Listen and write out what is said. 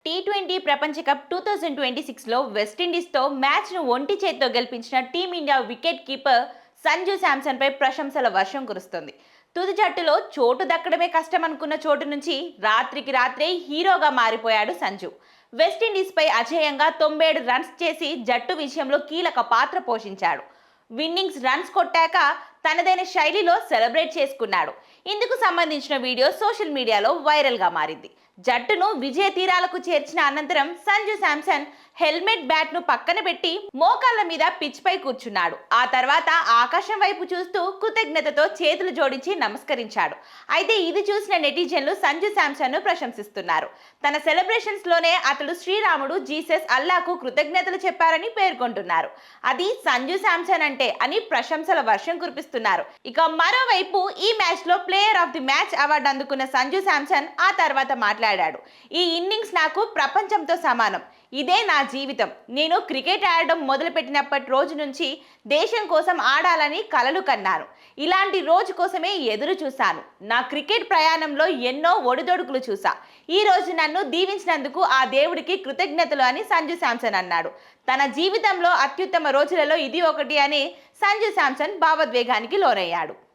T20 ప్రపంచ cup 2026లో వెస్టిండీస్తో మ్యాచ్ను ఒంటి చేత్తో గెలిపించిన టీమిండియా వికెట్ కీపర్ సంజు శాంసన్పై ప్రశంసల వర్షం కురుస్తుంది. తుది జట్టులో చోటు దక్కడమే కష్టమనుకున్న చోటు నుంచి రాత్రికి రాత్రే హీరోగా మారిపోయాడు సంజు. వెస్టిండీస్పై అజేయంగా 97 రన్స్ చేసి జట్టు విజయంలో కీలక పాత్ర పోషించాడు. విన్నింగ్స్ రన్స్ కొట్టాక తనదైన శైలిలో సెలబ్రేట్ చేసుకున్నాడు. ఇందుకు సంబంధించిన వీడియో సోషల్ మీడియాలో వైరల్గా మారింది. జట్టును విజయ తీరాలకు చేర్చిన అనంతరం సంజు శాంసన్ హెల్మెట్ బ్యాట్ను పక్కన పెట్టి మోకాళ్ల మీద పిచ్ పై కూర్చున్నాడు. ఆ తర్వాత ఆకాశం వైపు చూస్తూ కృతజ్ఞతతో చేతులు జోడించి నమస్కరించాడు. అయితే ఇది చూసిన నెటిజన్లు సంజు శాంసన్ ను ప్రశంసిస్తున్నారు. తన సెలబ్రేషన్స్ లోనే అతడు శ్రీరాముడు, జీసస్, అల్లాకు కృతజ్ఞతలు చెప్పారని పేర్కొంటున్నారు. అది సంజు శాంసన్ అంటే అని ప్రశంసల వర్షం కురిపిస్తున్నారు. ఇక మరోవైపు ఈ మ్యాచ్ లో player of the match award అందుకున్న సంజు శాంసన్ ఆ తర్వాత మాట్లాడాడు. ఈ ఇన్నింగ్స్ నాకు ప్రపంచంతో సమానం. ఇదే నా జీవితం. నేను క్రికెట్ ఆడడం మొదలుపెట్టినప్పటి రోజు నుంచి దేశం కోసం ఆడాలని కలలు కన్నాను. ఇలాంటి రోజు కోసమే ఎదురు చూశాను. నా క్రికెట్ ప్రయాణంలో ఎన్నో ఒడిదొడుకులు చూసా. ఈ రోజు నన్ను దీవించినందుకు ఆ దేవుడికి కృతజ్ఞతలు అని సంజు శాంసన్ అన్నాడు. తన జీవితంలో అత్యుత్తమ రోజులలో ఇది ఒకటి అని సంజు శాంసన్ భావోద్వేగానికి లోనయ్యాడు.